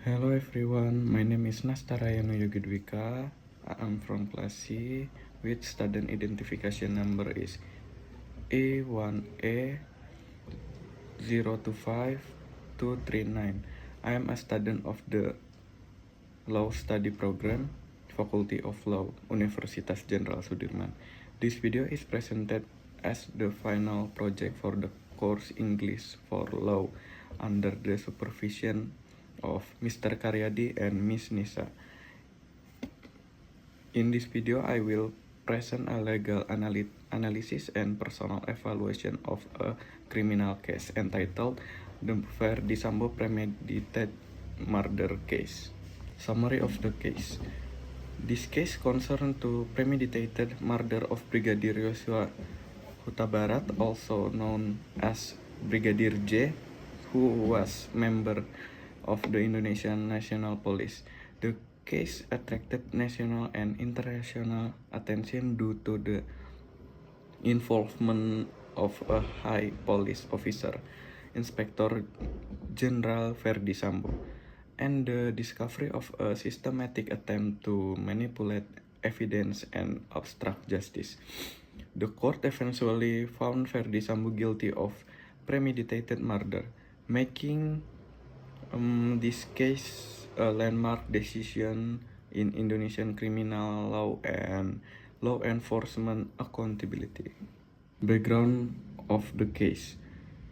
Hello everyone, my name is Nastarayana Yogidwika. I'm from class C, with student identification number is A1A025239. I am a student of the Law Study Program, Faculty of Law, Universitas Jenderal Sudirman. This video is presented as the final project for the course English for Law under the supervision of Mr. Karyadi and Miss Nisa. In this video, I will present a legal analysis and personal evaluation of a criminal case entitled The Verdi Sambo Premeditated Murder Case. Summary of the case. This case concerns to premeditated murder of Brigadier Yosua Huta Barat, also known as Brigadier J, who was member of the Indonesian National Police. The case attracted national and international attention due to the involvement of a high police officer, Inspector General Verdi Sambo, and the discovery of a systematic attempt to manipulate evidence and obstruct justice. The court eventually found Verdi Sambo guilty of premeditated murder, making this case a landmark decision in Indonesian criminal law and law enforcement accountability. Background of the case.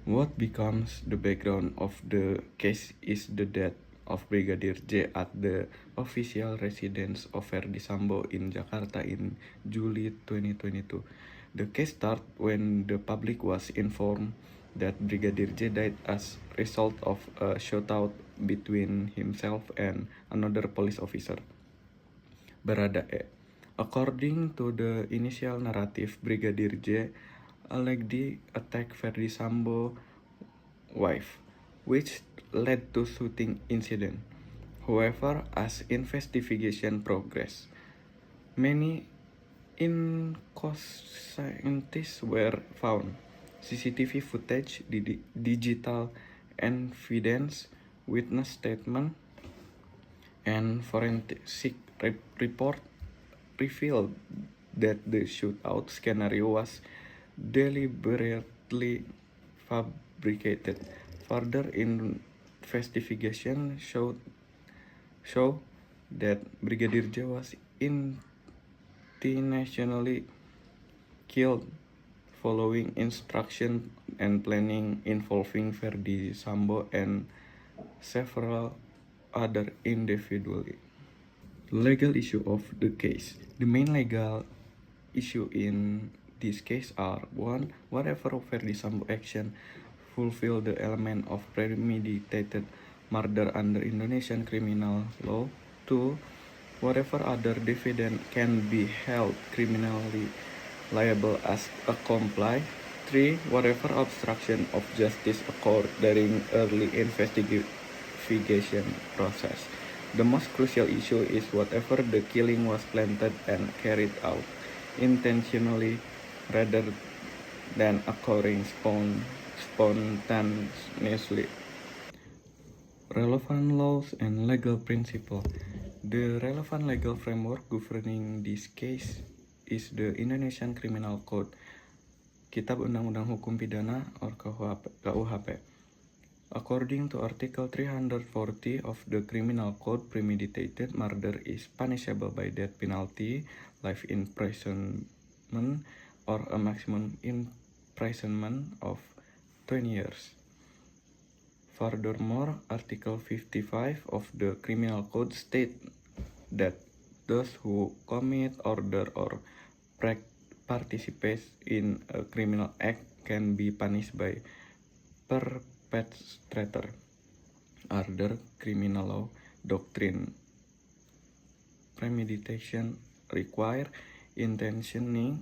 What becomes the background of the case is the death of Brigadier J at the official residence of Verdi Sambo in Jakarta in July 2022. The case started when the public was informed that Brigadier J died as a result of a shootout between himself and another police officer, Barada E. According to the initial narrative, Brigadier J allegedly attacked Verdi Sambo's wife, which led to shooting incident. However, as investigation progressed, many inconsistencies were found. CCTV footage, digital evidence, witness statement, and forensic report revealed that the shootout scenario was deliberately fabricated. Further investigation showed that Brigadier J was intentionally killed following instruction and planning involving Verdi Sambo and several other individuals. Legal issue of the case. The main legal issue in this case are: 1. Whatever Verdi Sambo action fulfill the element of premeditated murder under Indonesian criminal law. 2. Whatever other defendant can be held criminally liable as a comply. 3. Whatever obstruction of justice occurred during early investigation process. The most crucial issue is whatever the killing was planned and carried out intentionally rather than occurring spontaneously. Relevant laws and legal principles. The relevant legal framework governing this case is the Indonesian Criminal Code, Kitab Undang-Undang Hukum Pidana or KUHP. According to Article 340 of the Criminal Code, premeditated murder is punishable by death penalty, life imprisonment, or a maximum imprisonment of 20 years. Furthermore, Article 55 of the Criminal Code states that those who commit, order, or participate in a criminal act can be punished by perpetrator. Other criminal law doctrine. Premeditation require intention,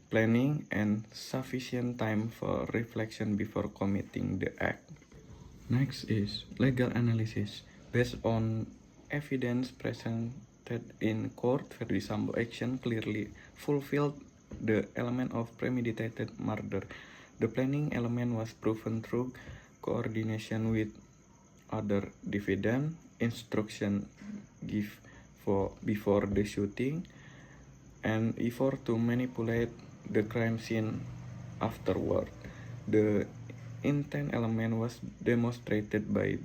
planning, and sufficient time for reflection before committing the act. Next is legal analysis. Based on evidence presented in court, Verdi Sambo action clearly fulfilled the element of premeditated murder. The planning element was proven through coordination with other dividend, instruction give before the shooting, and effort to manipulate the crime scene afterward. The intent element was demonstrated by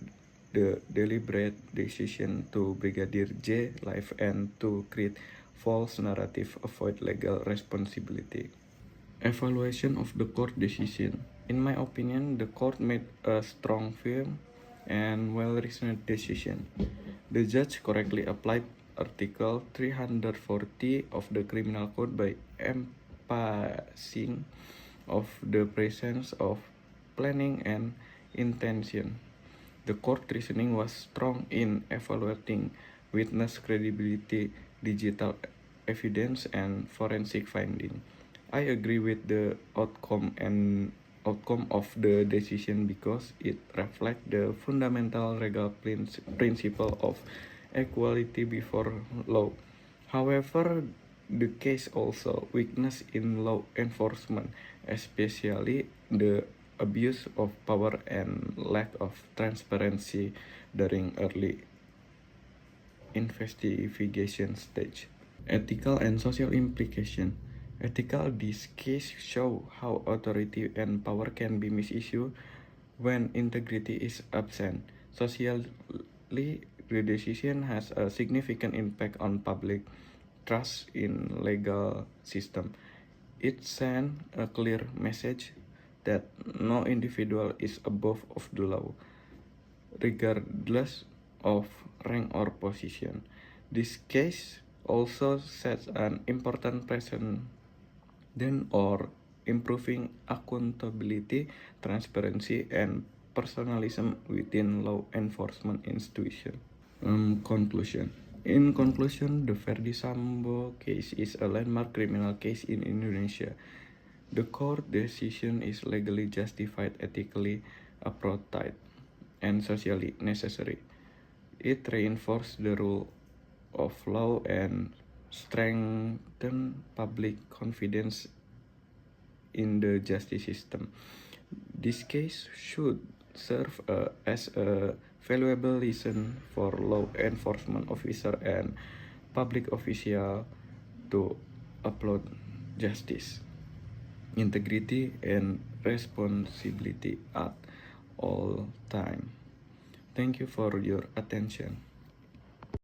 the deliberate decision to Brigadier J life and to create false narrative avoid legal responsibility. Evaluation of the court decision. In my opinion, the court made a strong, firm, and well-reasoned decision. The judge correctly applied Article 340 of the Criminal Code by emphasizing of the presence of planning and intention. The court reasoning was strong in evaluating witness credibility, digital evidence, and forensic finding. I agree with the outcome of the decision because it reflects the fundamental legal principle of equality before law. However, the case also weakness in law enforcement, especially the abuse of power and lack of transparency during early investigation stage. Ethical and social implication. Ethical, this case show how authority and power can be misused when integrity is absent. Socially, the decision has a significant impact on public trust in legal system. It sends a clear message that no individual is above of the law, regardless of rank or position. This case also sets an important precedent or improving accountability, transparency, and personalism within law enforcement institutions. Conclusion. In conclusion, the Verdi Sambo case is a landmark criminal case in Indonesia. The court decision is legally justified, ethically appropriate, and socially necessary. It reinforced the rule of law and strengthened public confidence in the justice system. This case should serve as a valuable lesson for law enforcement officer and public official to uphold justice, integrity, and responsibility at all time. Thank you for your attention.